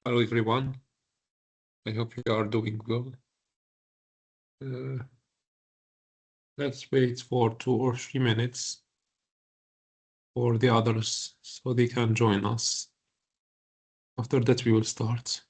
Hello, everyone. I hope you are doing well. Let's wait for 2 or 3 minutes for the others so they can join us. After that, we will start.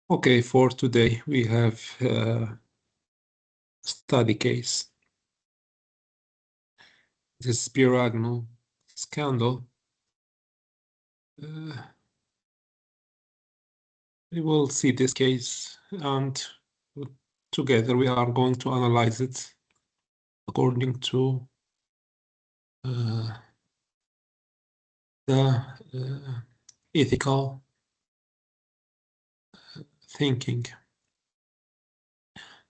Okay, for today, we have a study case. This Spiro Agnew scandal. We will see this case, and together we are going to analyze it according to the ethical thinking.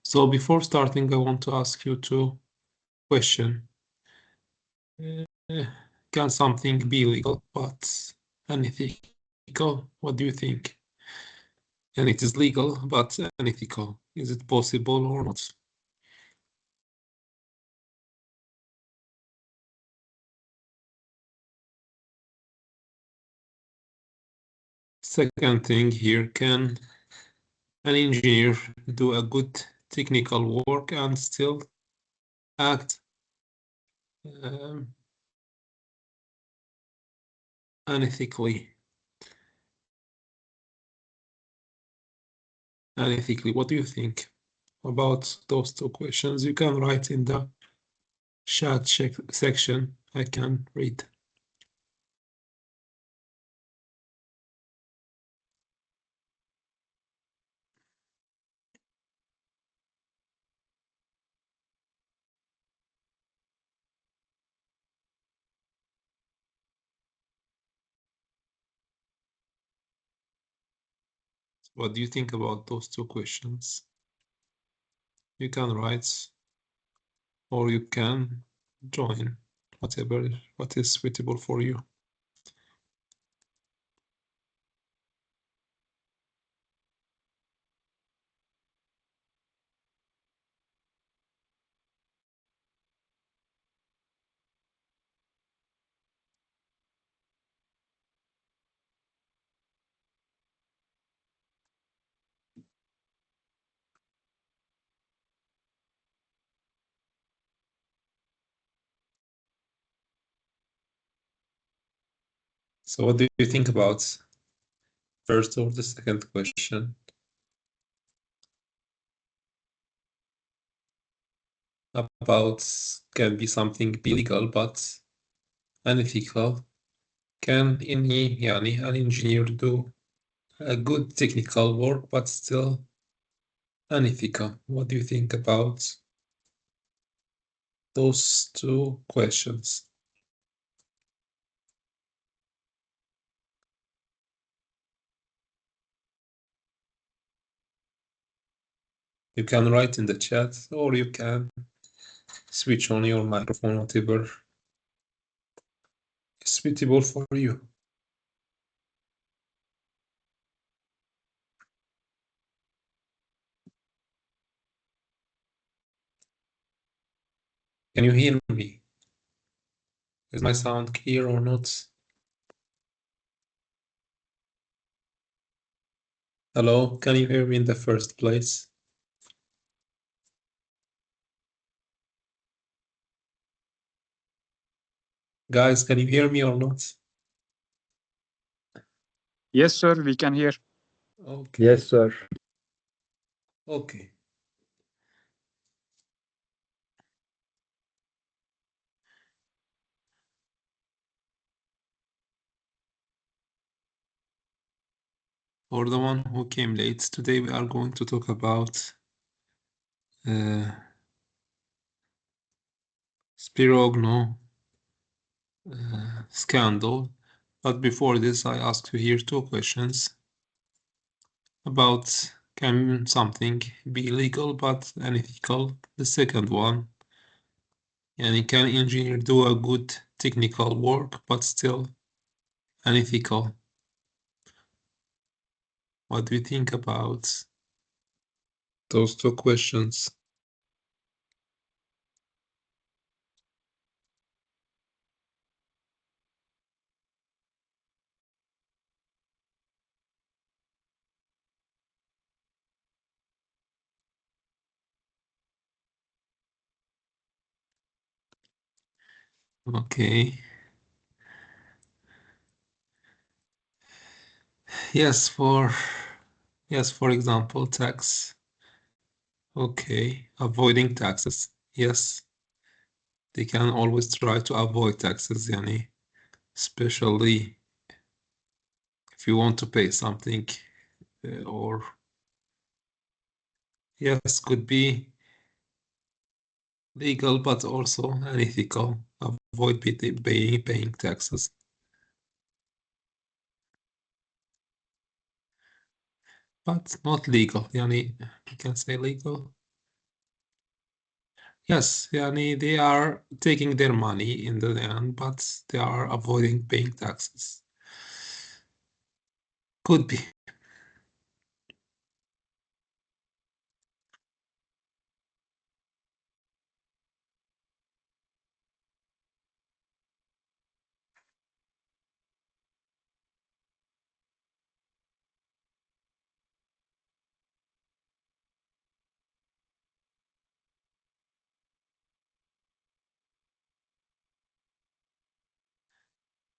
So before starting, I want to ask you two questions. Can something be legal but unethical? What do you think? And it is legal but unethical. Is it possible or not? Second thing here, can an engineer do a good technical work and still act unethically? Unethically, what do you think about those two questions? You can write in the chat section. I can read. What do you think about those two questions? You can write or you can join, whatever what is suitable for you. So what do you think about first or the second question? About can be something illegal but unethical. Can an engineer do a good technical work but still unethical? What do you think about those two questions? You can write in the chat or you can switch on your microphone, whatever is suitable for you. Can you hear me? Is my sound clear or not? Hello, can you hear me in the first place? Guys, can you hear me or not? Yes, sir, we can hear. Okay. Yes, sir. Okay. For the one who came late, today we are going to talk about Spirogno scandal. But before this, I asked you here two questions about can something be legal but unethical? The second one, and can engineer do a good technical work but still unethical? What do you think about those two questions? Okay. Yes, for example, tax. Okay, avoiding taxes. Yes, they can always try to avoid taxes, yani, especially if you want to pay something, or yes, could be legal but also unethical. Avoid paying taxes. But not legal, yani, you can say legal. Yes, yani they are taking their money in the end, but they are avoiding paying taxes. Could be.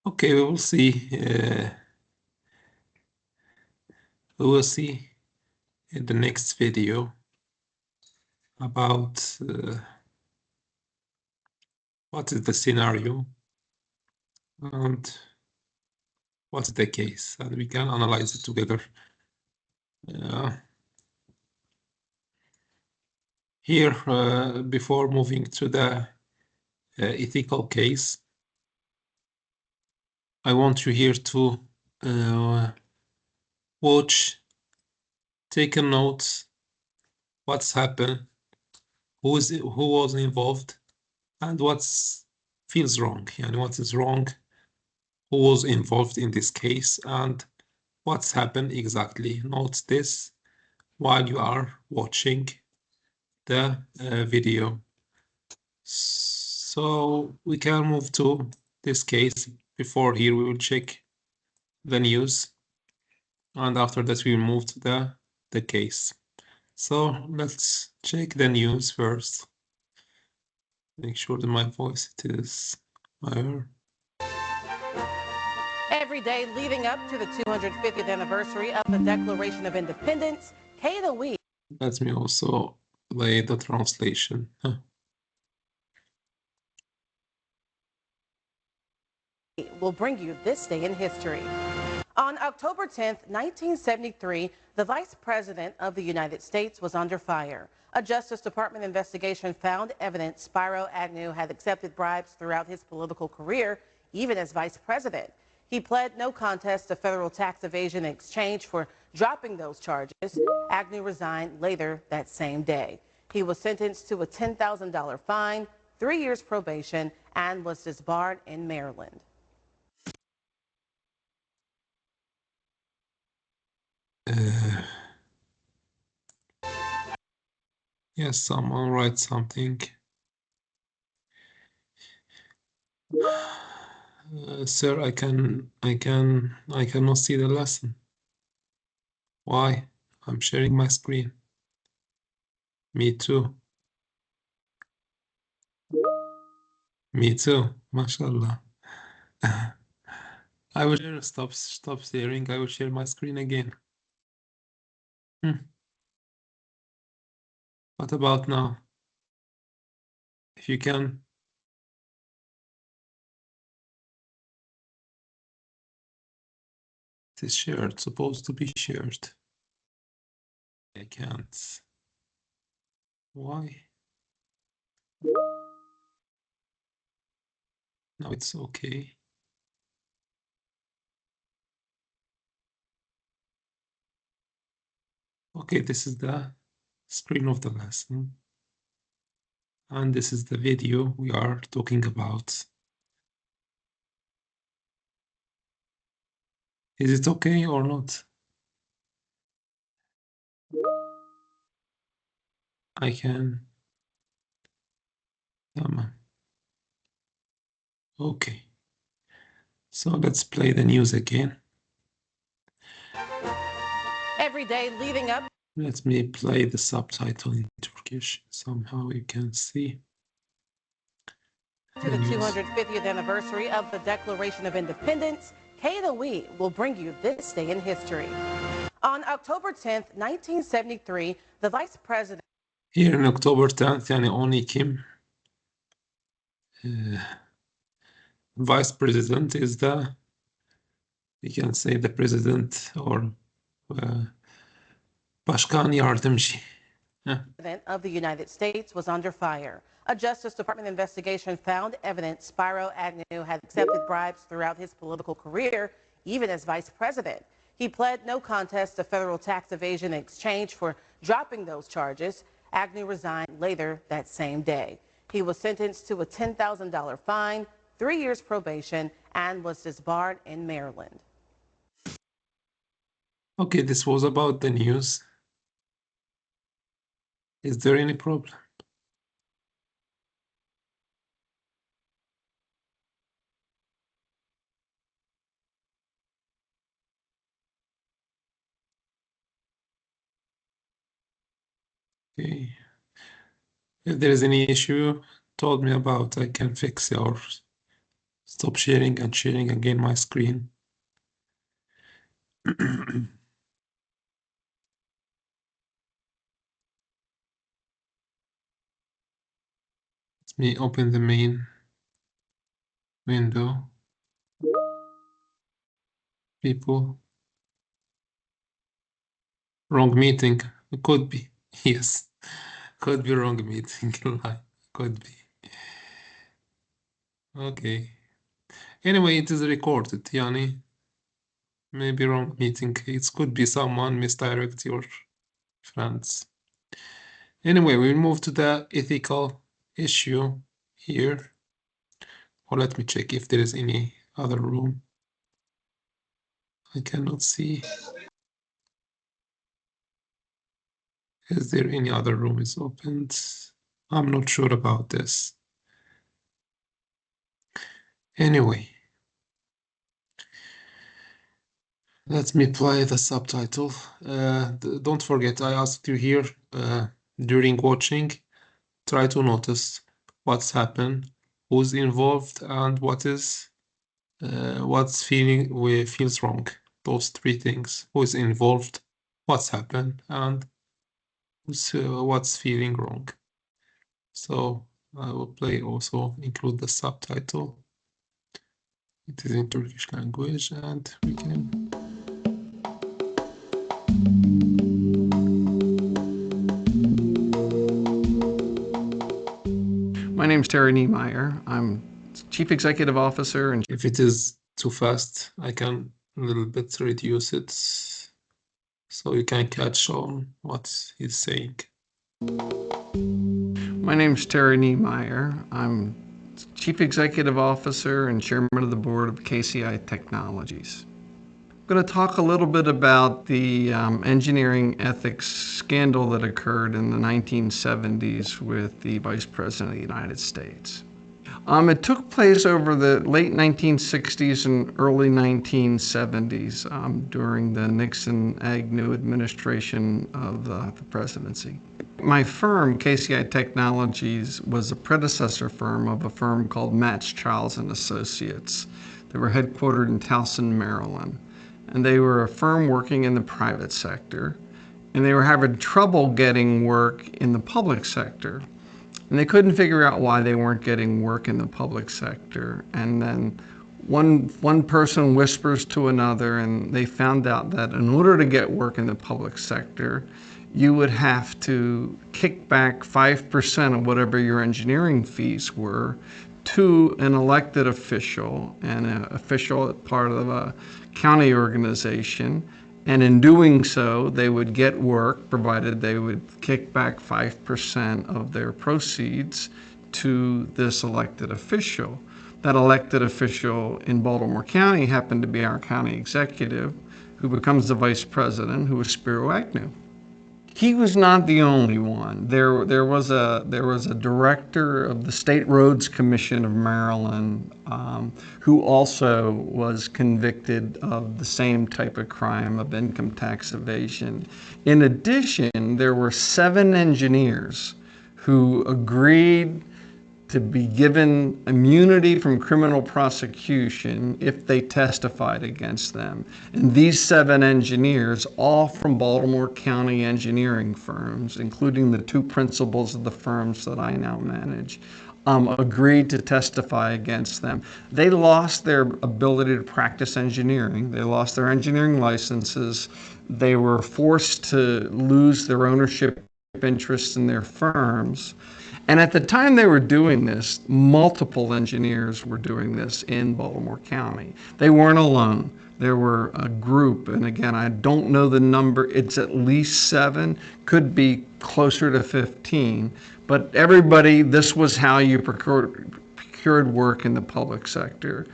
Okay, we will see. We will see in the next video about what is the scenario and what's the case, and we can analyze it together. Here, before moving to the ethical case, I want you here to watch, take a note, what's happened, who was involved, and what feels wrong, and what is wrong, who was involved in this case, and what's happened exactly. Note this while you are watching the video. So we can move to this case. Before here, we will check the news, and after that, we will move to the case. So let's check the news first. Make sure that my voice is higher. Every Every day leading up to the 250th anniversary of the Declaration of Independence, Kay the Week. Let me also play the translation. Will bring you this day in history. On October 10th, 1973, the Vice President of the United States was under fire. A Justice Department investigation found evidence Spiro Agnew had accepted bribes throughout his political career, even as Vice President. He pled no contest to federal tax evasion in exchange for dropping those charges. Agnew resigned later that same day. He was sentenced to a $10,000 fine, 3 years probation, and was disbarred in Maryland. Yes, someone write something. Sir, I cannot see the lesson. Why? I'm sharing my screen. Me too. Me too. MashaAllah. I will share, stop sharing. I will share my screen again. What about now? If you can. It is shared, supposed to be shared. I can't. Why? Now it's okay. Okay, this is the screen of the lesson. And this is the video we are talking about. Is it okay or not? I can. Okay. So let's play the news again. Every day leading up. Let me play the subtitle in Turkish. Somehow you can see. To the 250th anniversary of the Declaration of Independence, Kay the Week will bring you this day in history. On October 10th, 1973, the Vice President. Here in October 10th, yani 10 Ekim, Vice President is the, you can say the President or Başkan Yardımcı. President of the United States was under fire. A Justice Department investigation found evidence Spiro Agnew had accepted bribes throughout his political career, even as Vice President. He pled no contest to federal tax evasion in exchange for dropping those charges. Agnew resigned later that same day. He was sentenced to a $10,000 fine, 3 years probation, and was disbarred in Maryland. Okay, this was about the news. Is there any problem? Okay. If there is any issue, told me about, I can fix it or stop sharing and sharing again my screen. Let me open the main window. People. Wrong meeting. It could be. Yes. Could be wrong meeting. Could be. Okay. Anyway, it is recorded, Yani. Maybe wrong meeting. It could be someone misdirect your friends. Anyway, we'll move to the ethical issue here. Or let me check if there is any other room. I cannot see. Is there any other room is opened? I'm not sure about this. Anyway, let me play the subtitle. Don't forget, I asked you here during watching, try to notice what's happened, who's involved, and what is what's feels wrong. Those three things: who is involved, what's happened, and what's feeling wrong. So I will include the subtitle. It is in Turkish language, and we can. My name's Terry Niemeyer. I'm Chief Executive Officer and If it is too fast, I can a little bit reduce it so you can catch on what he's saying. My name's Terry Niemeyer. I'm Chief Executive Officer and Chairman of the Board of KCI Technologies. I'm going to talk a little bit about the engineering ethics scandal that occurred in the 1970s with the Vice President of the United States. It took place over the late 1960s and early 1970s during the Nixon-Agnew administration of the presidency. My firm, KCI Technologies, was a predecessor firm of a firm called Matz Childs & Associates. They were headquartered in Towson, Maryland. And they were a firm working in the private sector. And they were having trouble getting work in the public sector. And they couldn't figure out why they weren't getting work in the public sector. And then one person whispers to another, and they found out that in order to get work in the public sector, you would have to kick back 5% of whatever your engineering fees were to an elected official, and an official part of a county organization. And in doing so, they would get work, provided they would kick back 5% of their proceeds to this elected official. That elected official in Baltimore County happened to be our county executive, who becomes the vice president, who was Spiro Agnew. He was not the only one. There was a director of the State Roads Commission of Maryland who also was convicted of the same type of crime of income tax evasion. In addition, there were 7 engineers who agreed to be given immunity from criminal prosecution if they testified against them. And these 7 engineers, all from Baltimore County engineering firms, including the 2 principals of the firms that I now manage, agreed to testify against them. They lost their ability to practice engineering. They lost their engineering licenses. They were forced to lose their ownership interests in their firms. And at the time they were doing this, multiple engineers were doing this in Baltimore County. They weren't alone. There were a group, and again, I don't know the number. It's at least 7, could be closer to 15. But everybody, this was how you procured work in the public sector.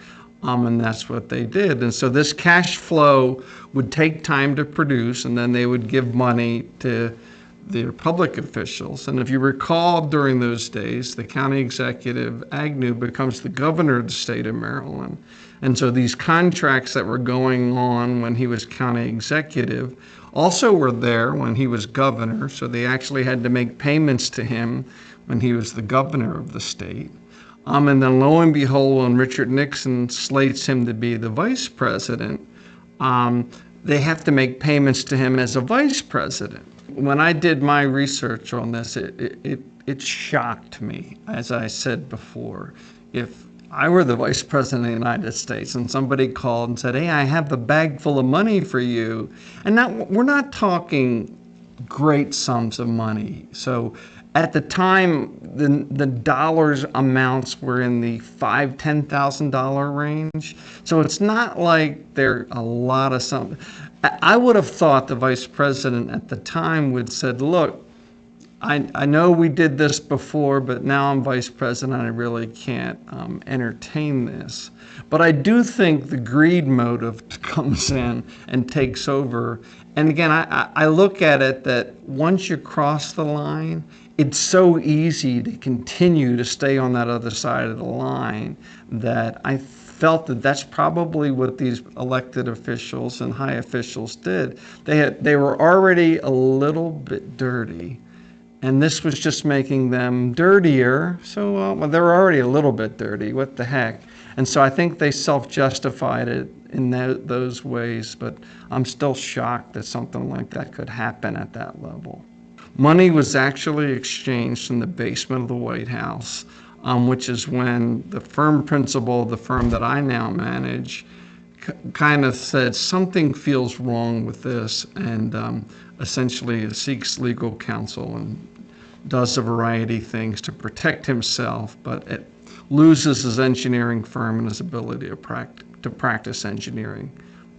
And that's what they did. And so this cash flow would take time to produce, and then they would give money to the public officials. And if you recall, during those days, the county executive, Agnew, becomes the governor of the state of Maryland. And so these contracts that were going on when he was county executive also were there when he was governor. So they actually had to make payments to him when he was the governor of the state. And then lo and behold, when Richard Nixon slates him to be the vice president, they have to make payments to him as a vice president. When I did my research on this, it shocked me. As I said before, if I were the vice president of the United States and somebody called and said, hey, I have a bag full of money for you, and now we're not talking great sums of money. So at the time, the dollars amounts were in the $5,000-$10,000 range. So it's not like they're a lot of something. I would have thought the vice president at the time would have said, look, I know we did this before, but now I'm vice president, I really can't entertain this. But I do think the greed motive comes in and takes over. And again, I look at it that once you cross the line, it's so easy to continue to stay on that other side of the line that I felt that that's probably what these elected officials and high officials did. They were already a little bit dirty. and this was just making them dirtier. So, well, they're already a little bit dirty. What the heck? And so I think they self-justified it in those ways, but I'm still shocked that something like that could happen at that level. Money was actually exchanged in the basement of the White House, which is when the firm principal, the firm that I now manage, kind of said something feels wrong with this, and essentially seeks legal counsel and does a variety of things to protect himself, but it loses his engineering firm and his ability to practice engineering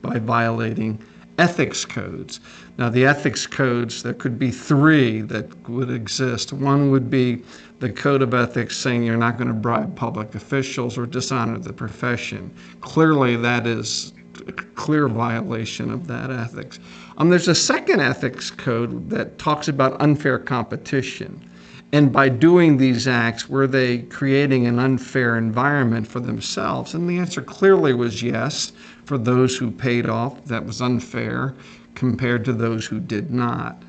by violating ethics codes. Now, the ethics codes, there could be three that would exist. One would be the code of ethics saying you're not going to bribe public officials or dishonor the profession. Clearly, that is a clear violation of that ethics. There's a second ethics code that talks about unfair competition. And by doing these acts, were they creating an unfair environment for themselves? And the answer clearly was yes. For those who paid off, that was unfair compared to those who did not.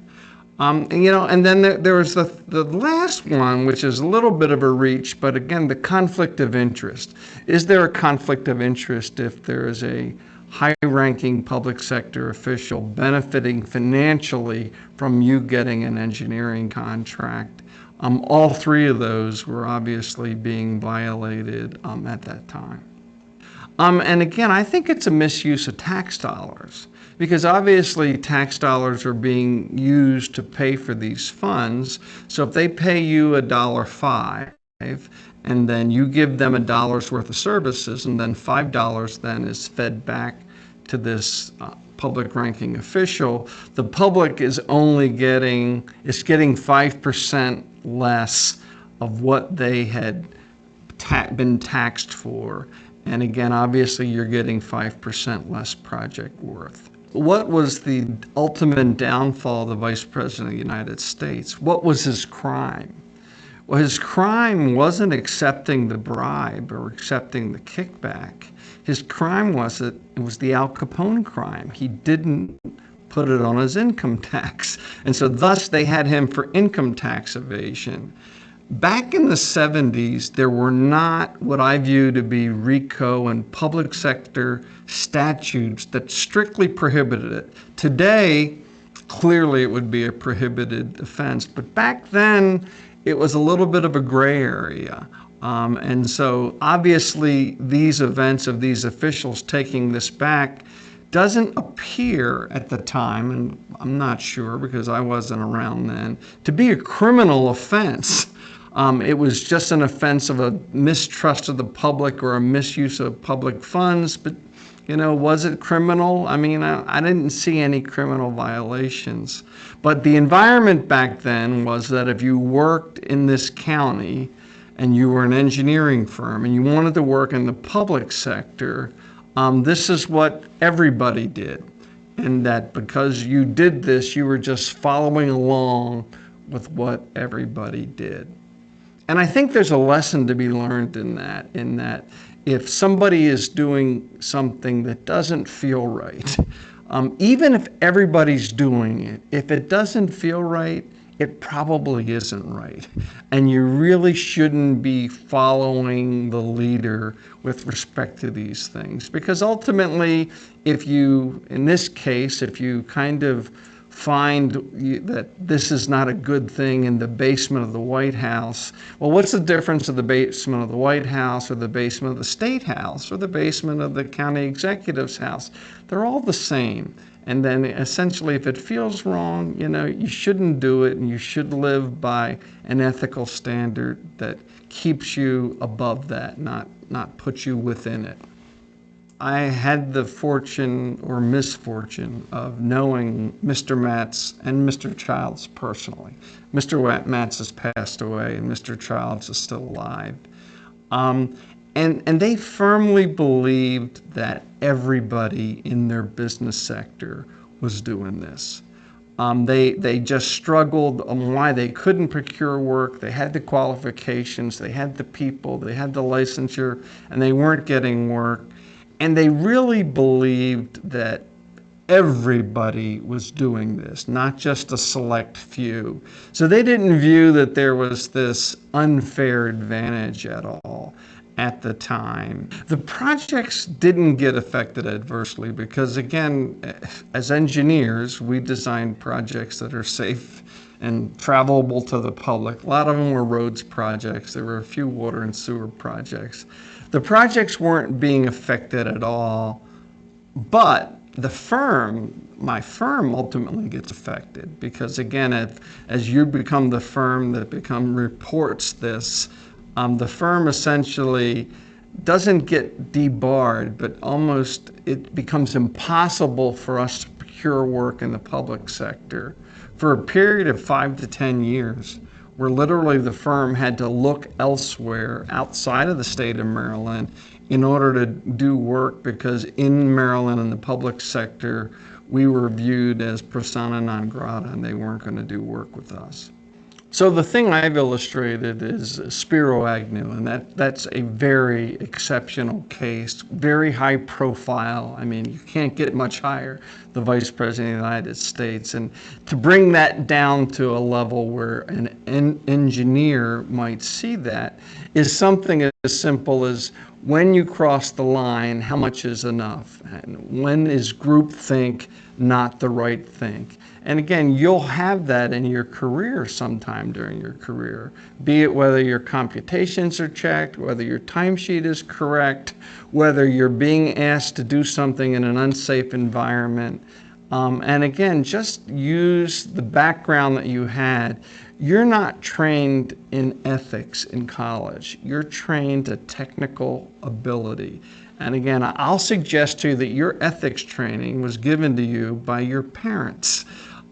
And then there was the last one, which is a little bit of a reach, but again, the conflict of interest. Is there a conflict of interest if there is a high-ranking public sector official benefiting financially from you getting an engineering contract? All three of those were obviously being violated at that time. And again, I think it's a misuse of tax dollars, because obviously tax dollars are being used to pay for these funds. So if they pay you $1.05, and then you give them $1 worth of services, and then $5 then is fed back to this public ranking official, the public is only getting 5% less of what they had been taxed for. And again, obviously, you're getting 5% less project worth. What was the ultimate downfall of the Vice President of the United States? What was his crime? Well, his crime wasn't accepting the bribe or accepting the kickback. His crime was it was the Al Capone crime. He didn't put it on his income tax. And so thus they had him for income tax evasion. Back in the 70s, there were not what I view to be RICO and public sector statutes that strictly prohibited it. Today, clearly it would be a prohibited offense, but back then it was a little bit of a gray area. And so obviously these events of these officials taking this back doesn't appear at the time, and I'm not sure because I wasn't around then, to be a criminal offense. It was just an offense of a mistrust of the public or a misuse of public funds, but was it criminal? I mean, I didn't see any criminal violations. But the environment back then was that if you worked in this county and you were an engineering firm and you wanted to work in the public sector, this is what everybody did. And that because you did this, you were just following along with what everybody did. And I think there's a lesson to be learned in that if somebody is doing something that doesn't feel right, even if everybody's doing it, if it doesn't feel right, it probably isn't right. And you really shouldn't be following the leader with respect to these things. Because ultimately, in this case, if you kind of find that this is not a good thing in the basement of the White House, well, what's the difference of the basement of the White House or the basement of the State House or the basement of the county executive's house? They're all the same. And then essentially, if it feels wrong, you shouldn't do it, and you should live by an ethical standard that keeps you above that, not puts you within it. I had the fortune or misfortune of knowing Mr. Matz and Mr. Childs personally. Mr. Matz has passed away and Mr. Childs is still alive. And they firmly believed that everybody in their business sector was doing this. They just struggled on why they couldn't procure work. They had the qualifications, they had the people, they had the licensure, and they weren't getting work. And they really believed that everybody was doing this, not just a select few. So they didn't view that there was this unfair advantage at all at the time. The projects didn't get affected adversely because, again, as engineers, we design projects that are safe and travelable to the public. A lot of them were roads projects. There were a few water and sewer projects. The projects weren't being affected at all, but the firm, my firm, ultimately gets affected because, again, as you become the firm that reports this, the firm essentially doesn't get debarred, but almost it becomes impossible for us to procure work in the public sector for a period of 5 to 10 years, where literally the firm had to look elsewhere outside of the state of Maryland in order to do work, because in Maryland in the public sector, we were viewed as persona non grata and they weren't going to do work with us. So the thing I've illustrated is Spiro Agnew, and that's a very exceptional case, very high profile. I mean, you can't get much higher, the Vice President of the United States. And to bring that down to a level where an engineer might see that is something as simple as, when you cross the line, how much is enough? And when is groupthink not the right thing? And again, you'll have that in your career sometime during your career, be it whether your computations are checked, whether your timesheet is correct, whether you're being asked to do something in an unsafe environment. And again, just use the background that you had. You're not trained in ethics in college. You're trained at technical ability. And again, I'll suggest to you that your ethics training was given to you by your parents.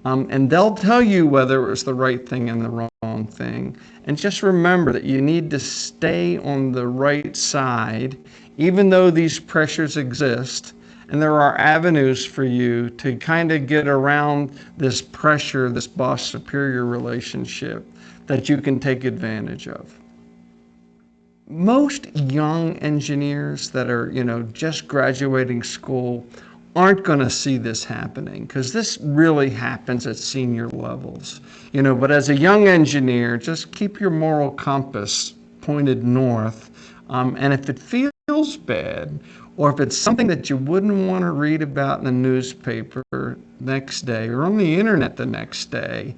And they'll tell you whether it was the right thing and the wrong thing. And just remember that you need to stay on the right side, even though these pressures exist. And there are avenues for you to kind of get around this pressure, this boss-superior relationship that you can take advantage of. Most young engineers that are, just graduating school aren't going to see this happening, because this really happens at senior levels. But as a young engineer, just keep your moral compass pointed north. And if it feels bad, or if it's something that you wouldn't want to read about in the newspaper next day or on the internet the next day,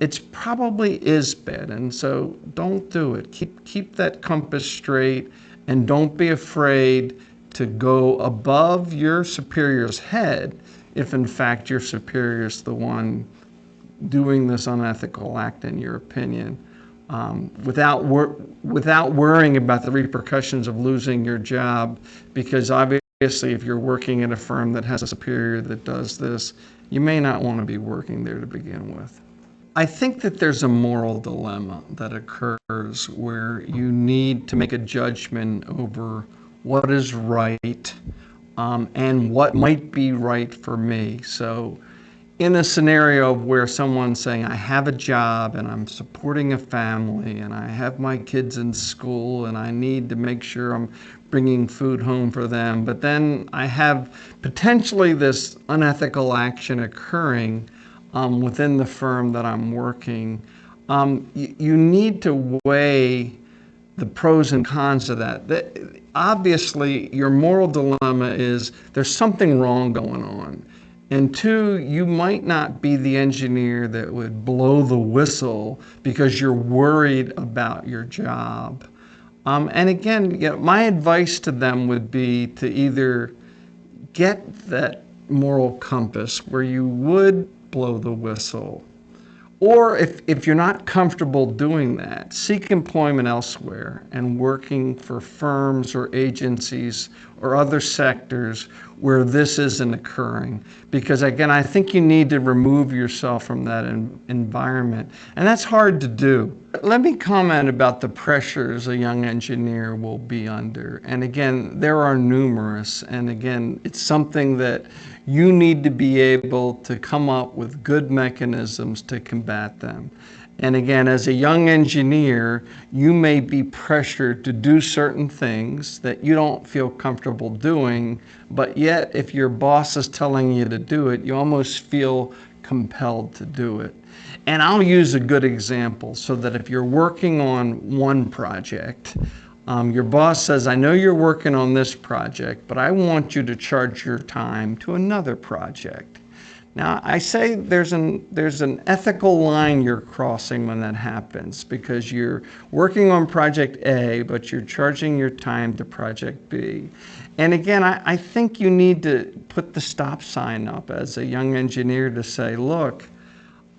it probably is bad. And so don't do it. Keep that compass straight, and don't be afraid to go above your superior's head if in fact your superior is the one doing this unethical act in your opinion, without worrying about the repercussions of losing your job, because obviously if you're working in a firm that has a superior that does this, you may not want to be working there to begin with. I think that there's a moral dilemma that occurs where you need to make a judgment over what is right and what might be right for me. So in a scenario where someone's saying, I have a job and I'm supporting a family and I have my kids in school and I need to make sure I'm bringing food home for them, but then I have potentially this unethical action occurring within the firm that I'm working, you need to weigh the pros and cons of that. Obviously, your moral dilemma is there's something wrong going on. And two, you might not be the engineer that would blow the whistle because you're worried about your job. And again, my advice to them would be to either get that moral compass where you would blow the whistle, or if you're not comfortable doing that, seek employment elsewhere and working for firms or agencies or other sectors where this isn't occurring. Because again, I think you need to remove yourself from that environment, and that's hard to do. Let me comment about the pressures a young engineer will be under. And again, there are numerous, and again, it's something that you need to be able to come up with good mechanisms to combat them. And again, as a young engineer, you may be pressured to do certain things that you don't feel comfortable doing, but yet if your boss is telling you to do it, you almost feel compelled to do it. And I'll use a good example so that if you're working on one project, your boss says, I know you're working on this project, but I want you to charge your time to another project. Now, I say there's an ethical line you're crossing when that happens, because you're working on project A, but you're charging your time to project B. And again, I think you need to put the stop sign up as a young engineer to say, look,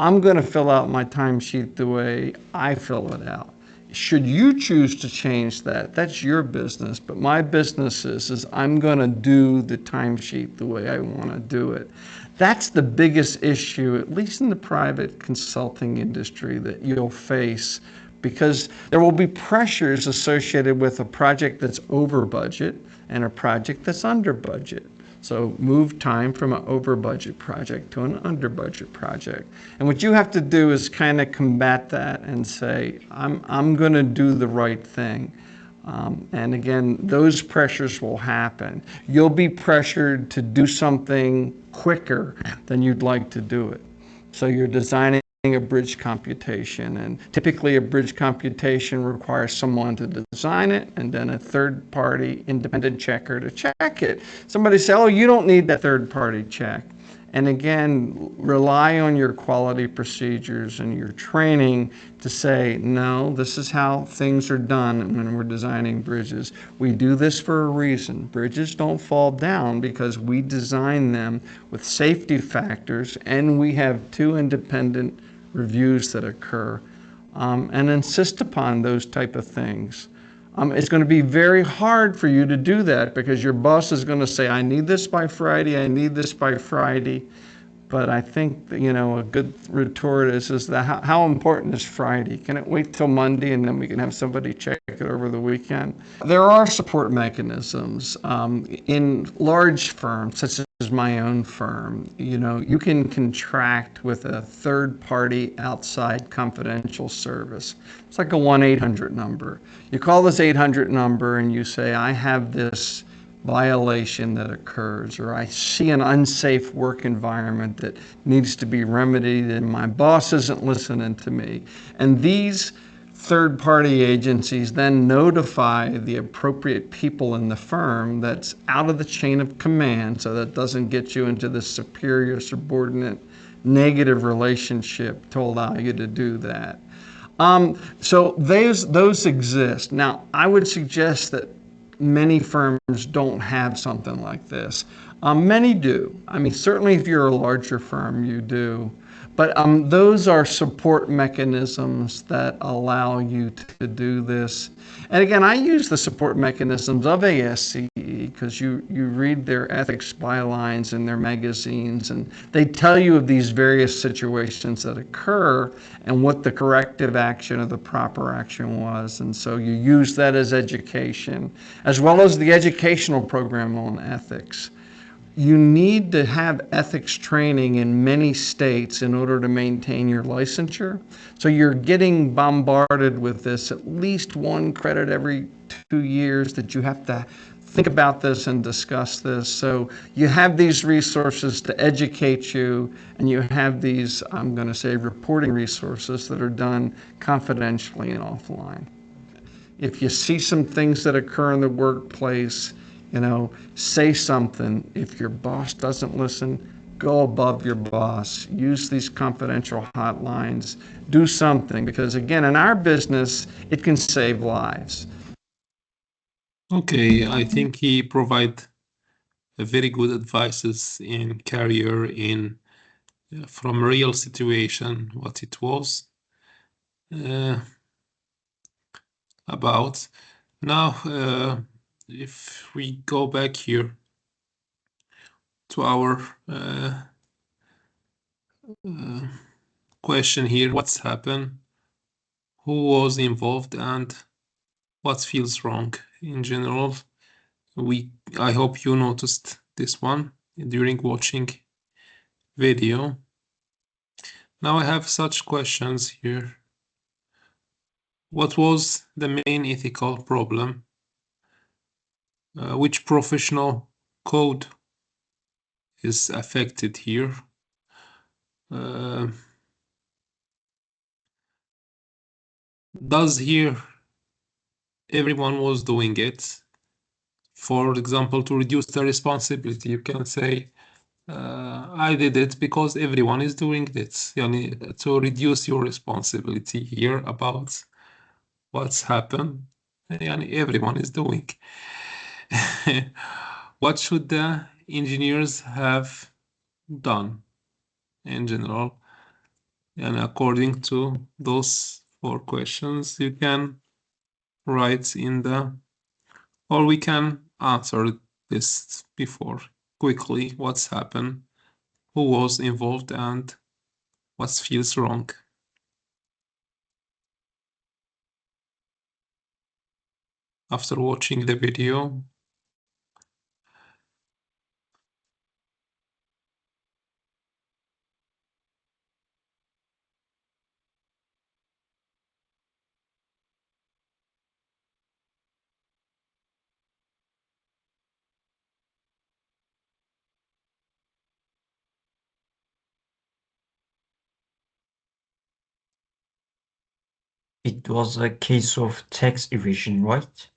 I'm going to fill out my timesheet the way I fill it out. Should you choose to change that, that's your business. But my business is I'm going to do the timesheet the way I want to do it. That's the biggest issue, at least in the private consulting industry, that you'll face, because there will be pressures associated with a project that's over budget and a project that's under budget. So move time from an over budget project to an under budget project. And what you have to do is kind of combat that and say, I'm going to do the right thing. And again, those pressures will happen. You'll be pressured to do something quicker than you'd like to do it. So you're designing a bridge computation, and typically a bridge computation requires someone to design it and then a third-party independent checker to check it. Somebody say, oh, you don't need that third-party check. And again, rely on your quality procedures and your training to say, no, this is how things are done when we're designing bridges. We do this for a reason. Bridges don't fall down because we design them with safety factors, and we have 2 independent reviews that occur, and insist upon those type of things. It's going to be very hard for you to do that because your boss is going to say, I need this by Friday, I need this by Friday. But I think that, a good retort is that how important is Friday? Can it wait till Monday and then we can have somebody check it over the weekend? There are support mechanisms in large firms, such as my own firm. You can contract with a third-party outside confidential service. It's like a 1-800 number. You call this 800 number and you say, I have this violation that occurs, or I see an unsafe work environment that needs to be remedied and my boss isn't listening to me. And these third-party agencies then notify the appropriate people in the firm that's out of the chain of command, so that doesn't get you into the superior subordinate negative relationship to allow you to do that. So those exist. Now, I would suggest that many firms don't have something like this. Many do. Certainly if you're a larger firm, you do. But those are support mechanisms that allow you to do this. And again, I use the support mechanisms of ASCE because you read their ethics bylines in their magazines, and they tell you of these various situations that occur and what the corrective action or the proper action was. And so you use that as education, as well as the educational program on ethics. You need to have ethics training in many states in order to maintain your licensure. So you're getting bombarded with this, at least 1 credit every 2 years that you have to think about this and discuss this. So you have these resources to educate you, and you have these, I'm going to say, reporting resources that are done confidentially and offline. If you see some things that occur in the workplace, say something. If your boss doesn't listen, go above your boss. Use these confidential hotlines. Do something, because again, in our business, it can save lives. Okay, I think he provide a very good advices in career from real situation, what it was about. Now, if we go back here to our question here, what's happened, who was involved, and what feels wrong in general. I hope you noticed this one during watching video. Now I have such questions here What was the main ethical problem? Which professional code is affected here? Does here everyone was doing it? For example, to reduce the responsibility, you can say, I did it because everyone is doing it. Yani, to reduce your responsibility here about what's happened, yani, everyone is doing. What should the engineers have done in general? And according to those 4 questions, you can write in the, or we can answer this before quickly. What's happened? Who was involved and what feels wrong? After watching the video, It was a case of tax evasion, right?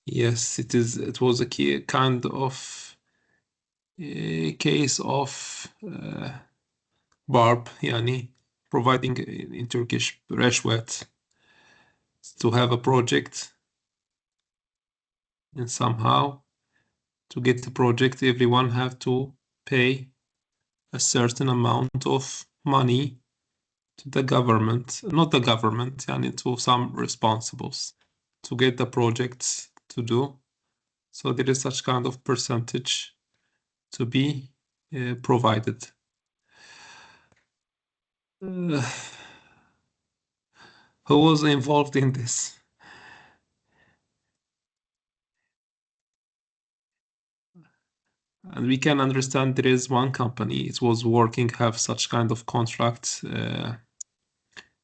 yes, it was a kind of case of barb, yani providing in Turkish reshwet to have a project, and somehow to get the project everyone have to pay a certain amount of money to the government, not the government, yani to some responsibles to get the projects to do. So there is such kind of percentage to be provided. Who was involved in this? And we can understand there is one company, it was working, have such kind of contracts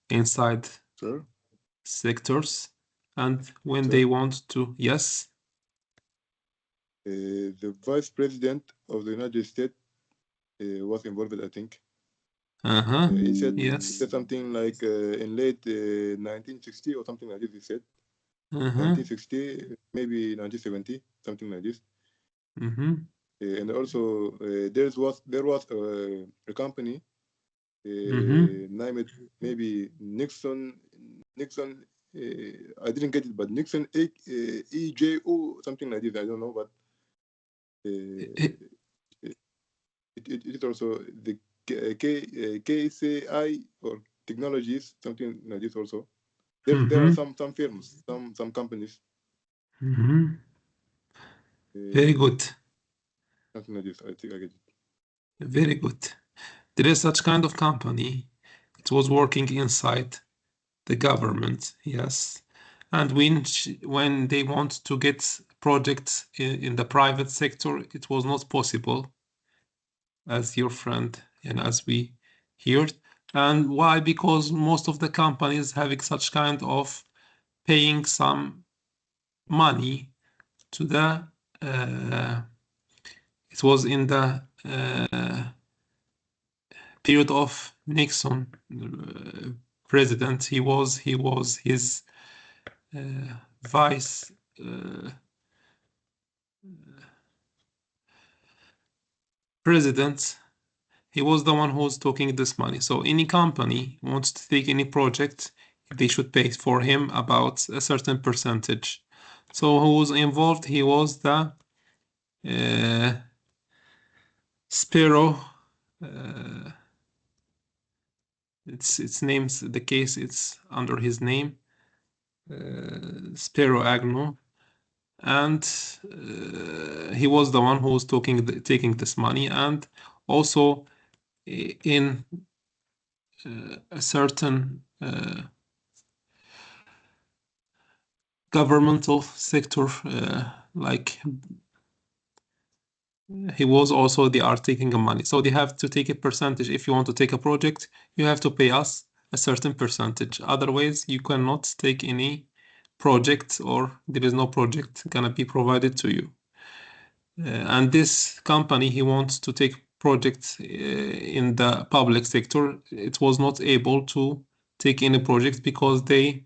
inside Sir, sectors. And when Sir? they want to, yes, the Vice President of the United States was involved, I think. He said yes, something like in late 1960 or something like this. He said 1960, maybe 1970, something like this. And also there was a company named maybe Nixon. I didn't get it, but Nixon EJO, something like this. I don't know, but it is also the KCI or technologies, something like this also. There are some firms, some companies. Very good. Something like this. I think I get it. Very good. There is such kind of company. It was working inside the government, yes. And when they want to get projects in the private sector, it was not possible, as your friend and as we heard. And why? Because most of the companies having such kind of paying some money to the it was in the period of Nixon president. He was his vice president. He was the one who was taking this money. So any company wants to take any project, they should pay for him about a certain percentage. So who was involved? He was the Spiro. Its names, the case, it's under his name, Spiro Agnew, and he was the one who was taking this money, and also in a certain governmental sector, like he was also, they are taking money. So they have to take a percentage. If you want to take a project, you have to pay us a certain percentage. Otherwise, you cannot take any project, or there is no project gonna be provided to you. And this company, he wants to take projects in the public sector. It was not able to take any project because they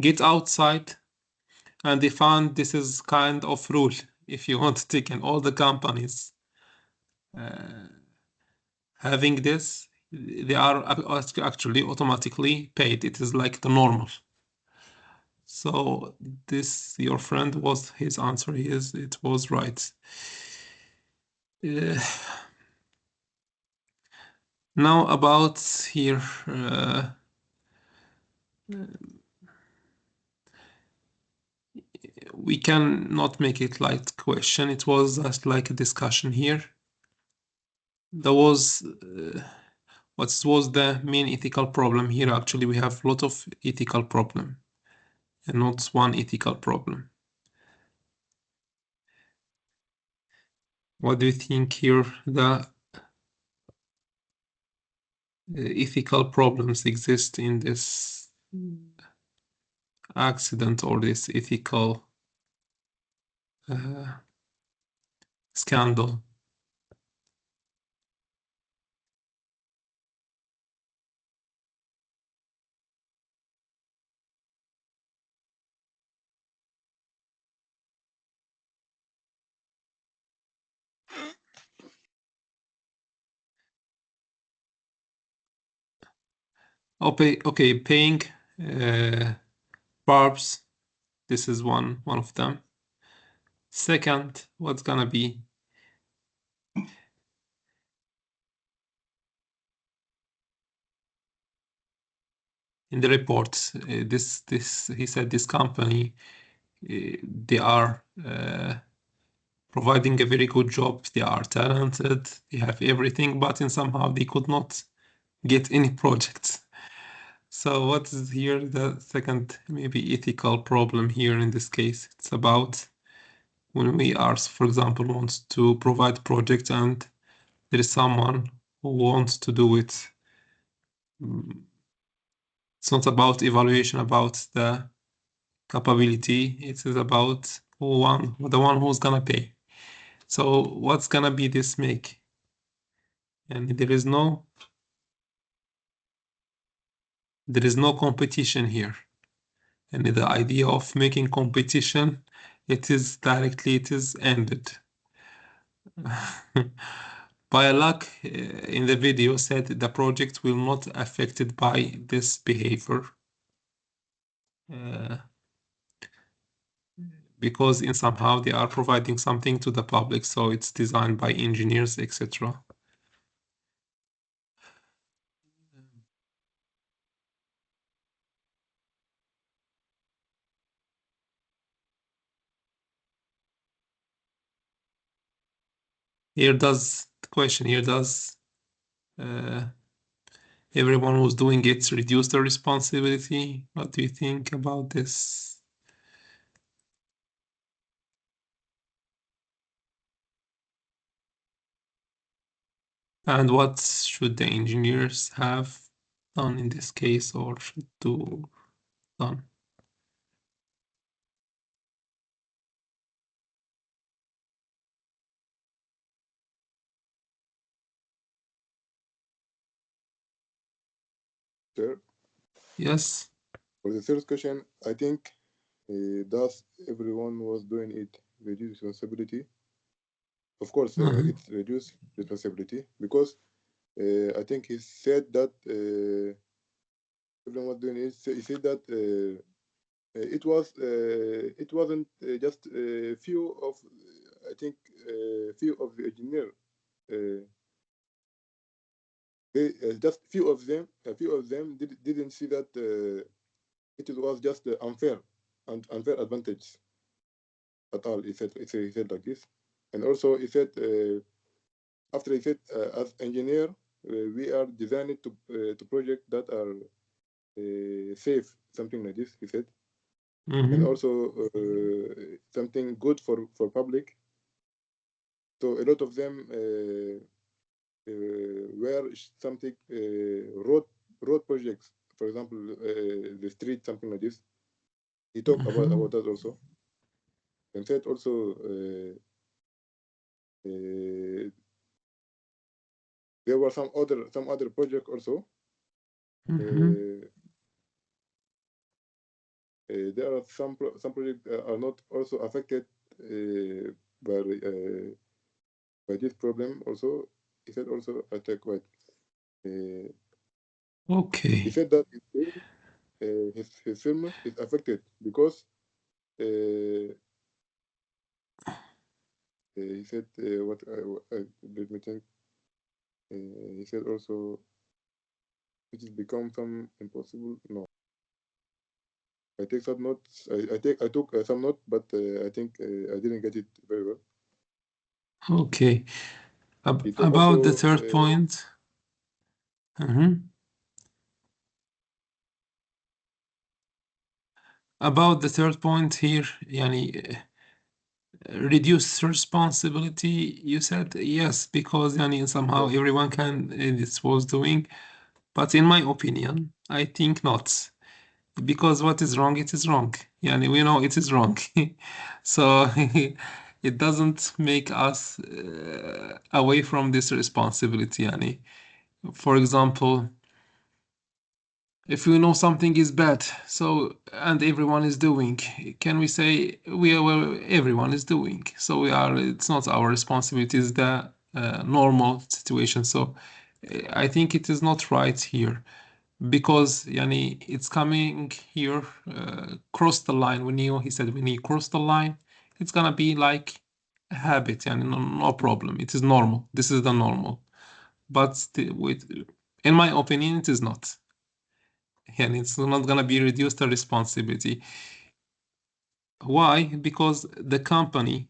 get outside and they found this is kind of rule. If you want to take in all the companies having this, they are actually automatically paid. It is like the normal. So this, your friend, was his answer. It was right. Now about here, we can not make it like question. It was just like a discussion here. There was what was the main ethical problem here? Actually, we have a lot of ethical problem, and not one ethical problem. What do you think here? The ethical problems exist in this accident or this ethical scandal? Okay, paying barbs. This is one of them. Second, what's gonna be? In the report, he said this company, they are providing a very good job. They are talented. They have everything, but in somehow they could not get any projects. So what is here the second maybe ethical problem here in this case? It's about when we are, for example, wants to provide projects and there is someone who wants to do it. It's not about evaluation, about the capability. It is about the one who's gonna pay. So what's gonna be this make? And there is no competition here. And the idea of making competition, it is ended. By luck, in the video said the project will not affected by this behavior. Because in somehow they are providing something to the public, so it's designed by engineers, etc. Here does the question here does everyone who's doing it reduce their responsibility? What do you think about this? And what should the engineers have done in this case, or should do done? Sir? Yes. For the third question, I think does everyone was doing it reduce responsibility? Of course, it's reduced responsibility because I think he said that everyone was doing it. He said that it wasn't just few of I think few of the engineer. Just few of them didn't see that it was just unfair advantage at all. He said like this, and also he said after he said as engineer we are designed to project that are safe, something like this. He said, and also something good for public. So a lot of them were something road projects for example, the street, something like this. He talked about that also, and said also there were some other project also. There are some projects are not also affected by this problem also. He said also attack what. Okay. He said that his film is affected because he said what let me think. He said also it has become some impossible. No, I take some notes. I took some notes, but I think I didn't get it very well. Okay. He said About the also, third point. About the third point here, yani, reduce responsibility, you said yes, because yani, somehow everyone can, this was doing, but in my opinion, I think not, because what is wrong, it is wrong. Yani, we know it is wrong. So it doesn't make us away from this responsibility. Yani. For example, if we know something is bad, so and everyone is doing, can we say everyone is doing? So it's not our responsibility, it's the normal situation. So I think it is not right here, because yani, it's coming here cross the line. He said when you cross the line, it's gonna be like a habit, yani, no problem. It is normal. This is the normal. But in my opinion, it is not. And it's not going to be reduced to responsibility. Why? Because the company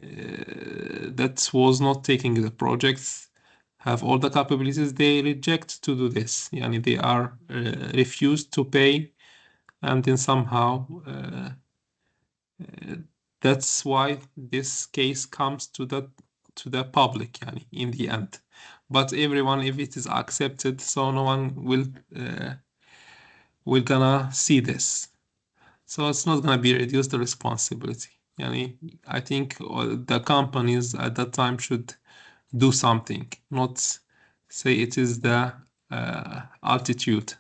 that was not taking the projects have all the capabilities. They reject to do this. Yani they are refused to pay, and then somehow that's why this case comes to the public, yani, in the end. But everyone, if it is accepted, so no one will gonna see this. So it's not gonna be reduced the responsibility. Yani, I think the companies at that time should do something, not say it is the altitude.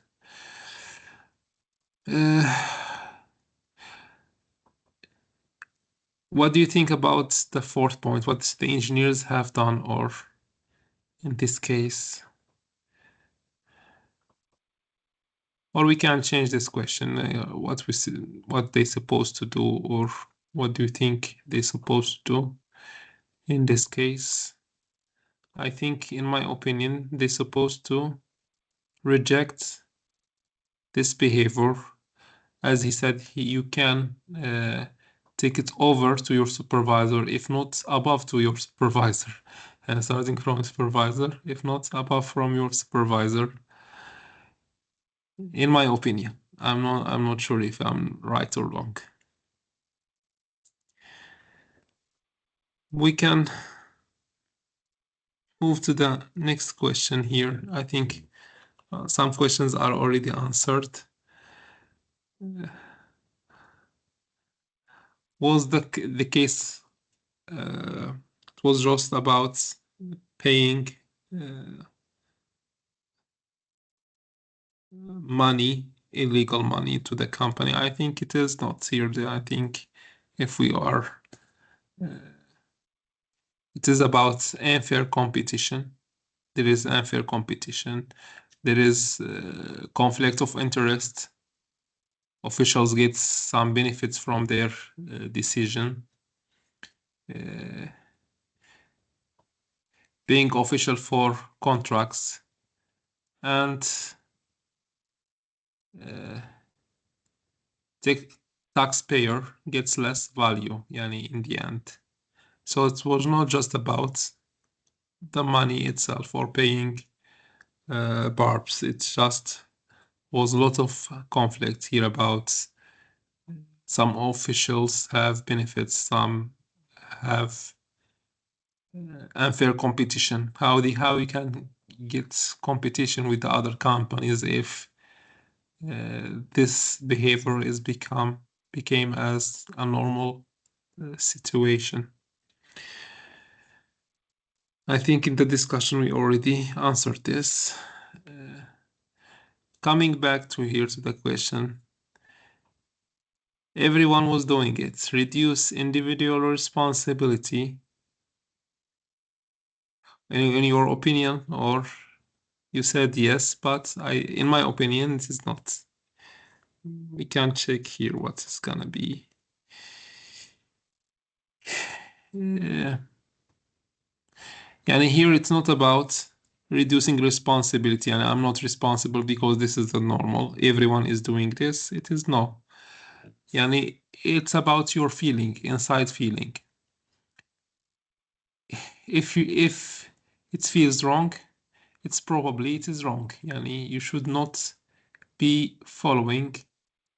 What do you think about the fourth point? What the engineers have done, or in this case, or we can change this question, what they supposed to do, or what do you think they supposed to do in this case? I think, in my opinion, they're supposed to reject this behavior. As he said, you can take it over to your supervisor, if not above to your supervisor, starting from supervisor, if not above from your supervisor. In my opinion, I'm not sure if I'm right or wrong. We can move to the next question here. I think some questions are already answered. Was the case it was just about paying money, illegal money, to the company? I think it is not here. I think if we are, it is about unfair competition. There is unfair competition. There is conflict of interest. Officials get some benefits from their decision. Being official for contracts, and taxpayer gets less value, yani, in the end. So it was not just about the money itself or paying barbs. It just was a lot of conflict here about some officials have benefits, some have unfair competition. How you can get competition with the other companies if this behavior became as a normal situation. I think in the discussion we already answered this. Coming back to the question, everyone was doing it. Reduce individual responsibility. In your opinion, or you said yes, but in my opinion, it is not. We can check here what is gonna be. Yeah. And here it's not about reducing responsibility, and I'm not responsible because this is the normal. Everyone is doing this. It is no. Yani it's about your feeling, inside feeling. If it feels wrong, it is wrong. Yani you should not be following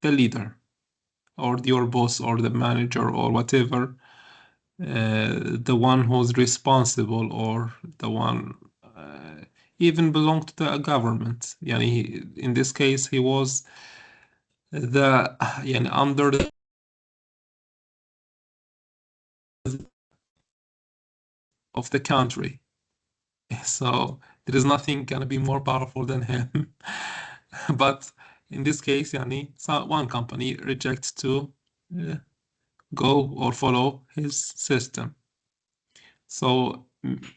the leader or your boss or the manager or whatever, the one who's responsible or the one even belong to the government. Yani in this case, he was under the of the country. So there is nothing gonna be more powerful than him. But in this case, one company rejects to go or follow his system. So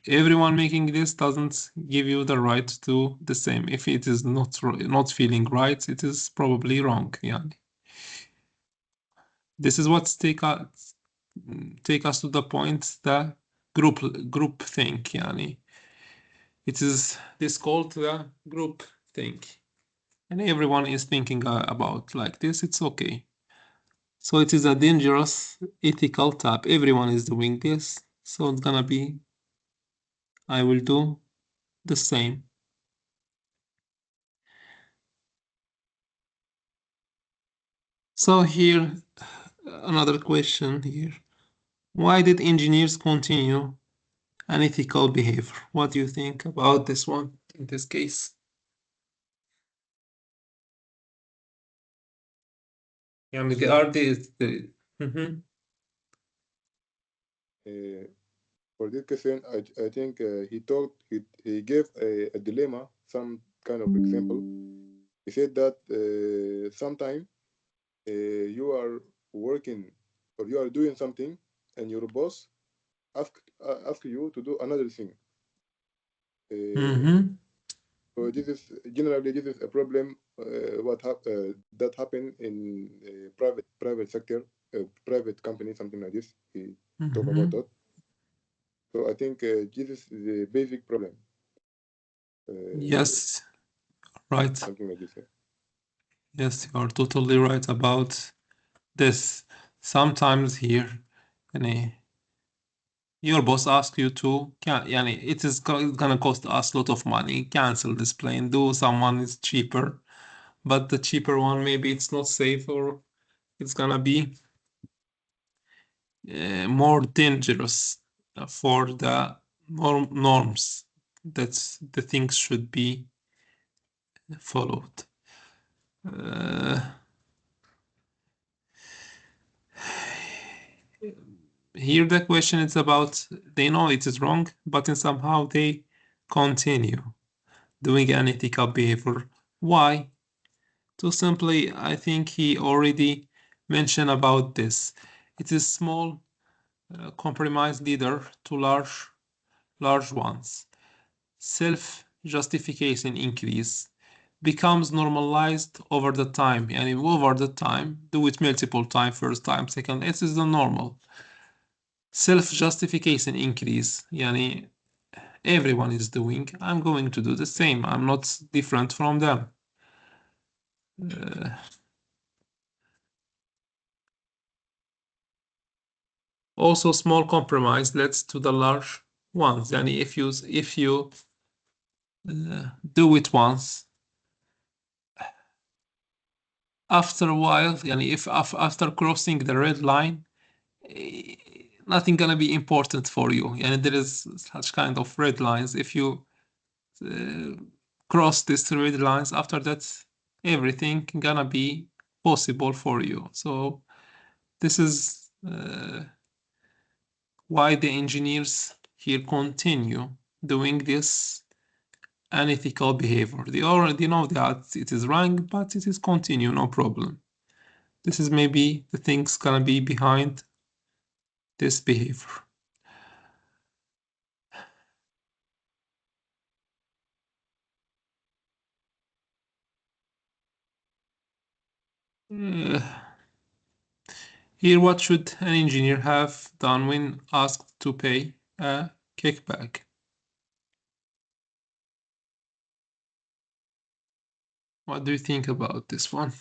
everyone making this doesn't give you the right to do the same. If it is not feeling right, it is probably wrong. This is what take us to the point that group think. It is this called the group think, and everyone is thinking about like this. It's okay. So it is a dangerous ethical tap. Everyone is doing this, so it's gonna be. I will do the same. So here, another question here. Why did engineers continue unethical behavior? What do you think about this one in this case? Yeah, are these the For this question, I think he gave a dilemma, some kind of example. He said that sometime you are working or you are doing something and your boss ask you to do another thing. So this is generally a problem that happen in private sector, private company, something like this. He talk about that. So I think this is the basic problem. Yes, right. Something like this. Yes, you are totally right about this. Sometimes here, your boss asks you to, it is gonna cost us a lot of money. Cancel this plane. Do someone is cheaper, but the cheaper one maybe it's not safe or it's gonna be more dangerous for the norms that the things should be followed. Here the question is about they know it is wrong, but in somehow they continue doing unethical behavior. Why? Too simply, I think he already mentioned about this. It is small compromise leader to large ones. Self-justification increase becomes normalized over the time. And over the time, do it multiple times, first time, second, this is the normal. Self-justification increase. Everyone is doing, I'm going to do the same. I'm not different from them. Also, small compromise leads to the large ones. If you do it once, after a while, if after crossing the red line, nothing gonna be important for you. And there is such kind of red lines. If you cross these red lines, after that, everything gonna be possible for you. So this is why the engineers here continue doing this unethical behavior. They already know that it is wrong, but it is continue, no problem. This is maybe the things gonna be behind this behavior. Here, what should an engineer have done when asked to pay a kickback? What do you think about this one?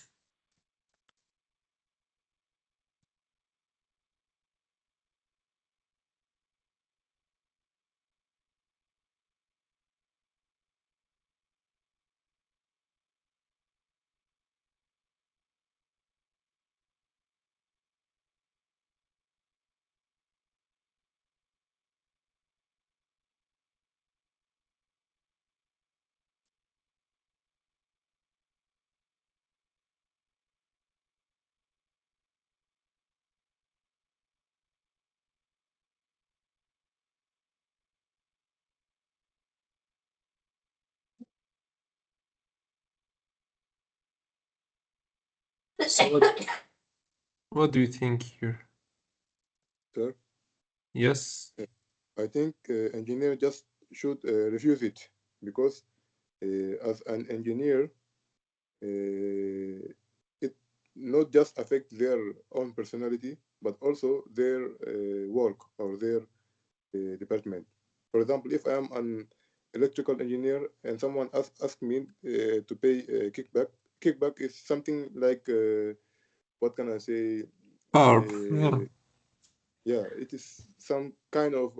So what do you think here? Sir? Yes. I think engineer just should refuse it, because as an engineer, it not just affect their own personality, but also their work or their department. For example, if I am an electrical engineer and someone ask me to pay kickback is something like what can I say? Yeah, it is some kind of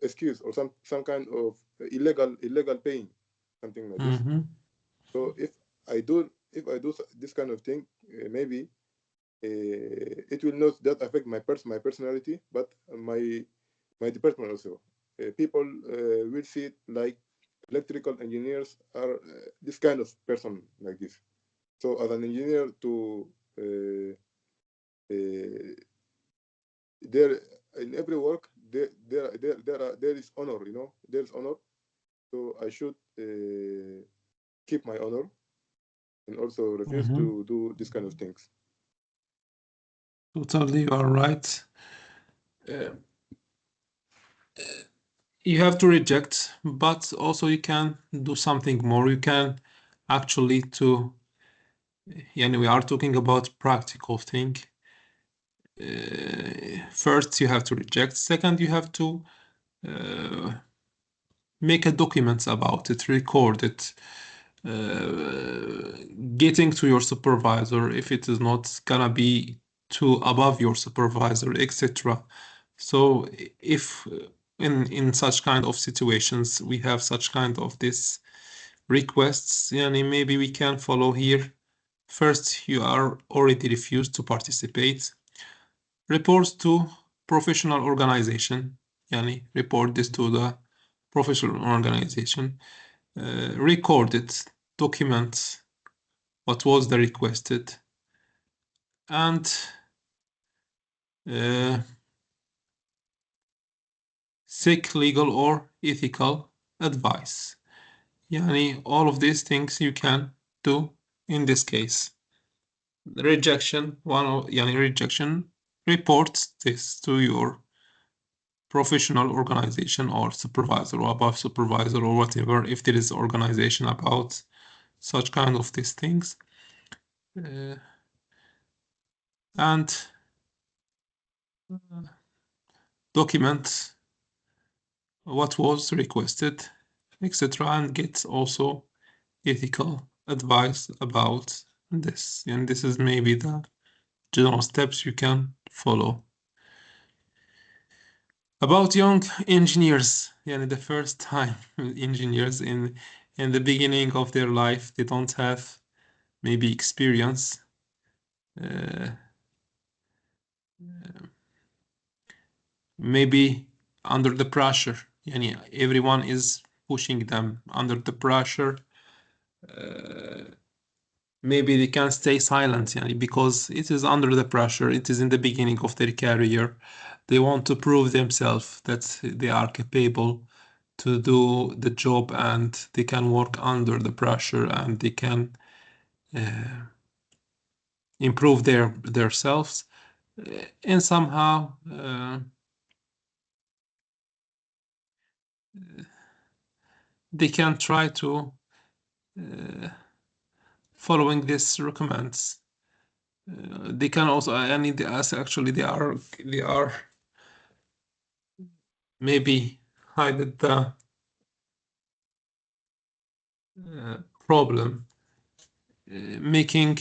excuse or some kind of illegal paying, something like this. So if I do this kind of thing, maybe it will not just affect my personality, but my department also. People will see it like electrical engineers are this kind of person like this. So as an engineer, to there in every work there is honor, there is honor. So I should keep my honor and also refuse to do this kind of things. Totally, you are right. You have to reject, but also you can do something more. You can actually we are talking about practical thing. First, you have to reject. Second, you have to make a document about it, record it, getting to your supervisor if it is not gonna be too above your supervisor, etc. So if in such kind of situations we have such kind of this requests, maybe we can follow here. First, you are already refused to participate. Reports to professional organization. Report this to the professional organization. Record it, document what was the requested, and seek legal or ethical advice. All of these things you can do in this case. Rejection, rejection, report this to your professional organization or supervisor or above supervisor or whatever, if there is organization about such kind of these things. And document what was requested, etc., and get also ethical advice about this. And this is maybe the general steps you can follow. About young engineers, the first time engineers in the beginning of their life, they don't have maybe experience. Maybe under the pressure, everyone is pushing them under the pressure. maybe they can stay silent, because it is under the pressure. It is in the beginning of their career. They want to prove themselves that they are capable to do the job, and they can work under the pressure, and they can improve their selves, and somehow they can try to following these recommends. They can also, actually they are maybe hide the problem making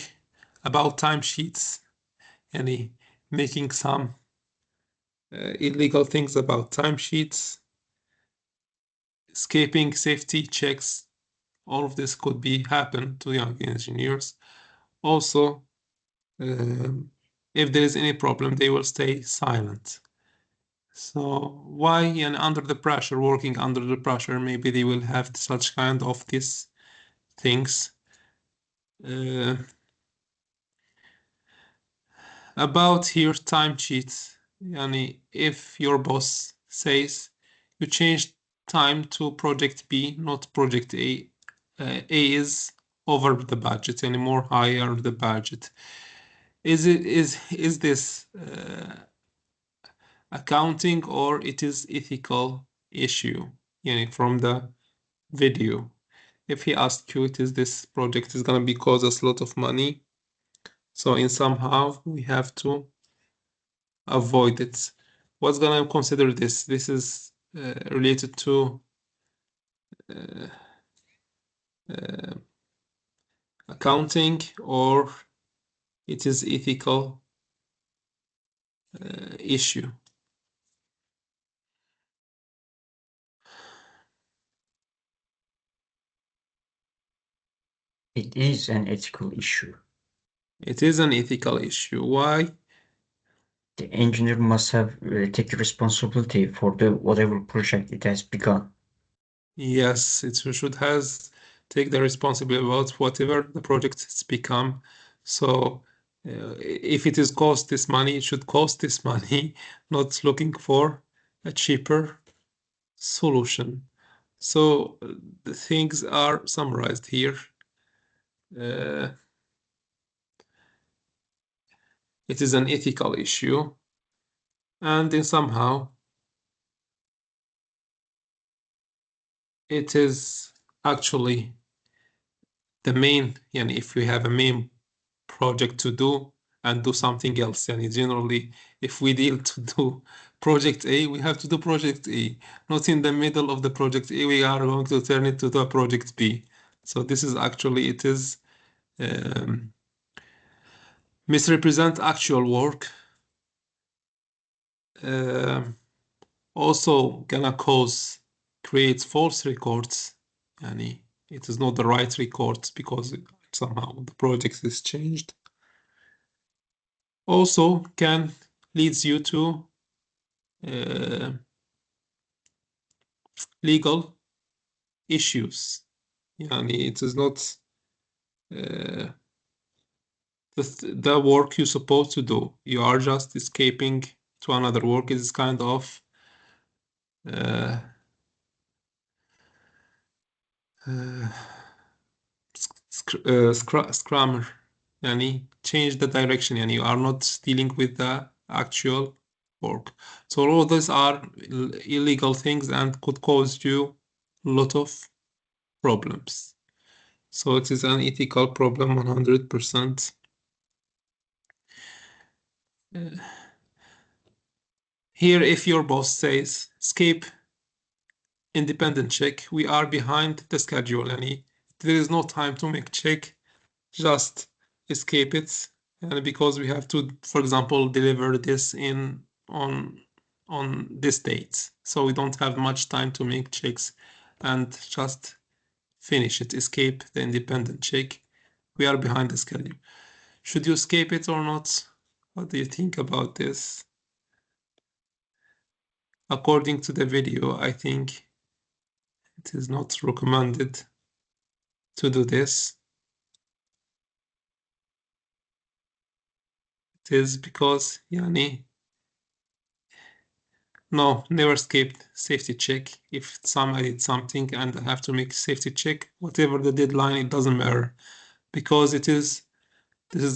about timesheets, and making some illegal things about timesheets, escaping safety checks. All of this could be happen to young engineers. Also, if there is any problem, they will stay silent. So why, under the pressure, working under the pressure, maybe they will have such kind of these things. About here time sheets, if your boss says you changed time to project B, not project A, A is over the budget and more higher the budget. Is this accounting, or it is ethical issue? From the video, if he asked you, this project is gonna be cause us a lot of money, so in somehow we have to avoid it. What's gonna consider this? This is related to accounting, or it is ethical issue. It is an ethical issue. It is an ethical issue. Why? The engineer must have take responsibility for the whatever project it has begun. Yes, it should take the responsibility about whatever the project has become. So if it is cost this money, it should cost this money, not looking for a cheaper solution. So the things are summarized here. It is an ethical issue, and in somehow it is actually the main, if we have a main project to do and do something else, generally if we deal to do project A, we have to do project A, not in the middle of the project A we are going to turn it to the project B. So this is actually, it is misrepresent actual work, also gonna create false records, it is not the right records because somehow the project is changed. Also can leads you to legal issues. It is not the work you're supposed to do. You are just escaping to another work. It is kind of scrammer. Change the direction. You are not dealing with the actual work. So all of these are illegal things and could cause you a lot of problems. So it is an ethical problem 100%. Here, if your boss says escape independent check, we are behind the schedule, there is no time to make check, just escape it, and because we have to, for example, deliver this on this date, so we don't have much time to make checks, and just finish it, escape the independent check. We are behind the schedule. Should you escape it or not? What do you think about this? According to the video, I think it is not recommended to do this. It is because يعني no, never skipped safety check. If somebody did something and I have to make safety check, whatever the deadline, it doesn't matter, because this is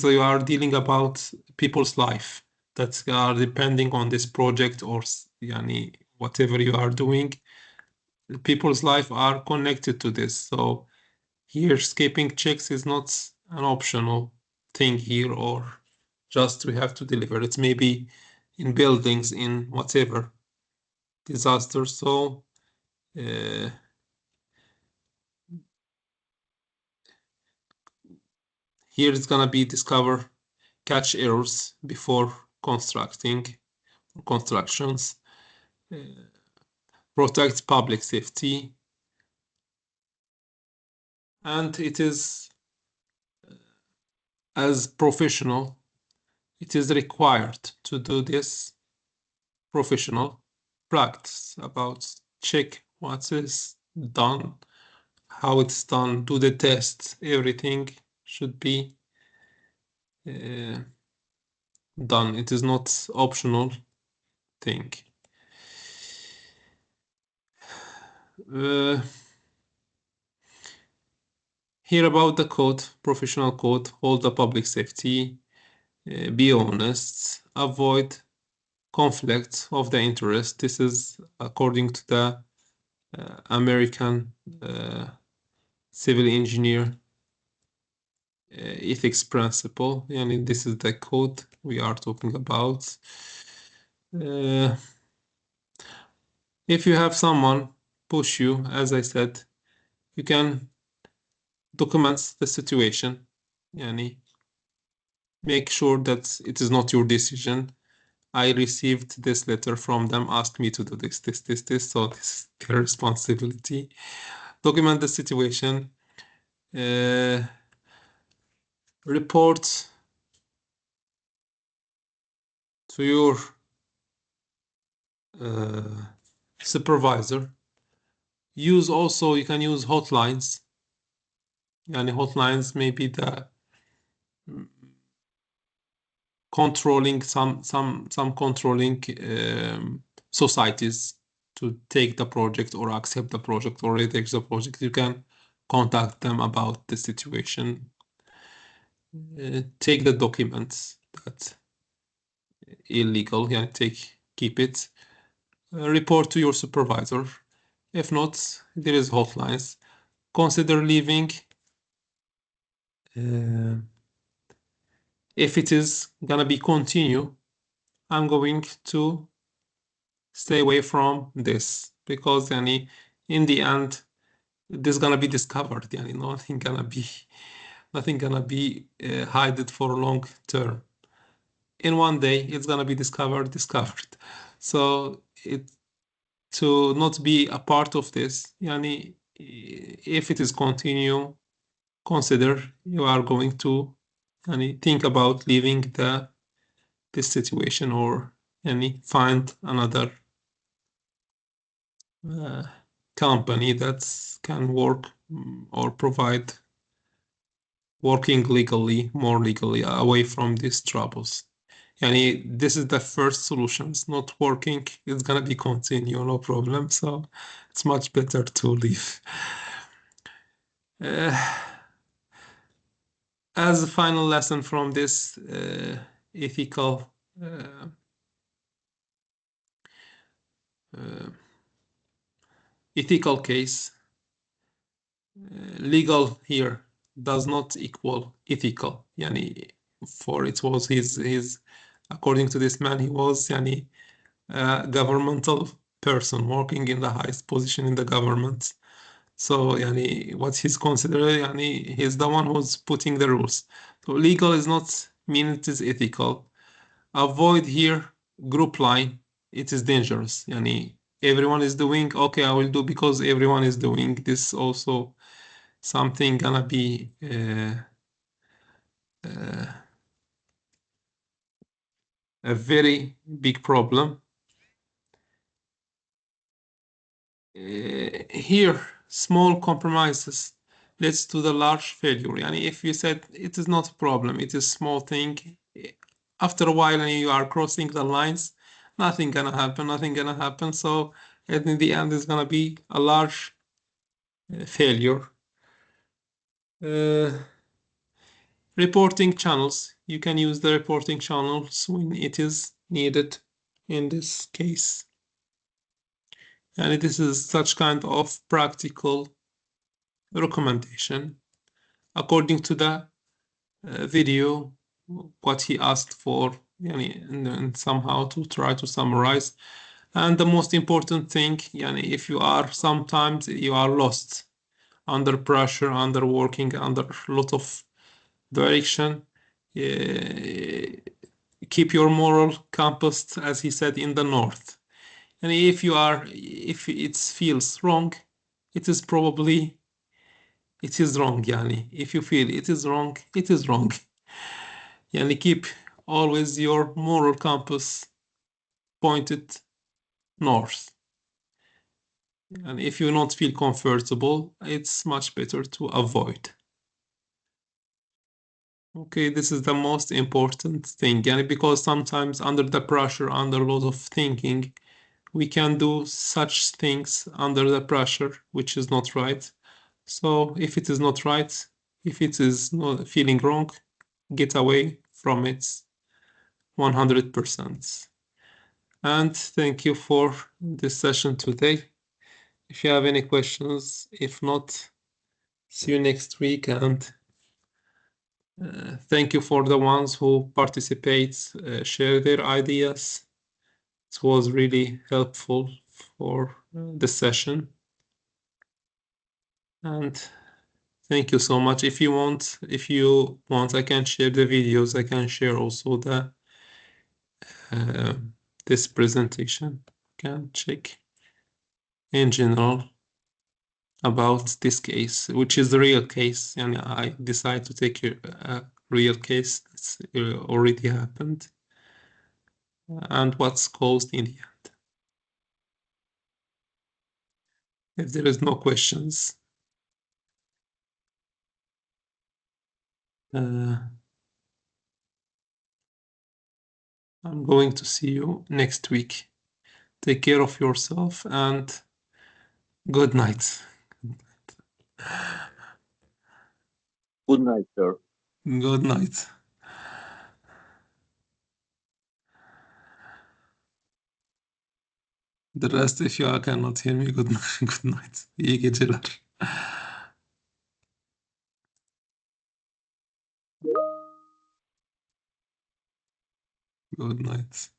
you are dealing about people's life that are depending on this project, or yani whatever you are doing. People's life are connected to this. So here skipping checks is not an optional thing here, or just we have to deliver. It's maybe in buildings, in whatever disaster. So here it's gonna be discover, catch errors before constructions, protect public safety, and it is as professional, it is required to do this professional practice about check what is done, how it's done, do the tests, everything should be done. It is not optional thing. Here about the code, professional code, hold the public safety, be honest, avoid conflicts of the interest. This is according to the American civil engineer ethics principle. And this is the code we are talking about. If you have someone push you, as I said, you can document the situation. Make sure that it is not your decision. I received this letter from them, asked me to do this, so this is their responsibility. Document the situation. Report to your supervisor. You can use hotlines. Hotlines may be the controlling some controlling societies to take the project or accept the project or reject the project. You can contact them about the situation. Take the documents that illegal, keep it. Report to your supervisor. If not, there is hotlines. Consider leaving. If it is gonna be continue, I'm going to stay away from this, because in the end this is gonna be discovered. Nothing gonna be hidden for a long term. In one day it's gonna be discovered. So to not be a part of this, if it is continue, consider you are going to think about leaving this situation, or find another company that can work or provide working legally, more legally, away from these troubles. This is the first solution. It's not working, it's gonna be continue, no problem. So it's much better to leave. As a final lesson from this ethical case, legal here does not equal ethical. For it was his according to this man, he was a governmental person working in the highest position in the government. So what he's considered, he's the one who's putting the rules. So legal is not mean it is ethical. Avoid here group line. It is dangerous. Everyone is doing, okay, I will do because everyone is doing this. Also something gonna be a very big problem. Here, small compromises leads to the large failure. If you said it is not a problem, it is small thing, after a while and you are crossing the lines, nothing gonna happen. So in the end, it's gonna be a large failure. Reporting channels. You can use the reporting channels when it is needed in this case. And this is such kind of practical recommendation. According to the video, what he asked for, and somehow to try to summarize. And the most important thing, if you are sometimes you are lost under pressure, under working, under a lot of direction, keep your moral compass, as he said, in the north. And if it feels wrong, it is probably it is wrong. If you feel it is wrong, it is wrong. Keep always your moral compass pointed north. And if you don't feel comfortable, it's much better to avoid. Okay, this is the most important thing, because sometimes under the pressure, under a lot of thinking, we can do such things under the pressure, which is not right. So if it is not right, if it is not feeling wrong, get away from it 100%. And thank you for this session today. If you have any questions, if not, see you next week. And thank you for the ones who participate, share their ideas. It was really helpful for the session. And thank you so much. If you want, I can share the videos. I can share also the this presentation. You can check in general about this case, which is the real case, and I decide to take a real case that's already happened, and what's caused in the end. If there is no questions, I'm going to see you next week. Take care of yourself and good night. Good night, sir. Good night. The rest, if you cannot hear me, good night. Good night. İyi geceler. Good night.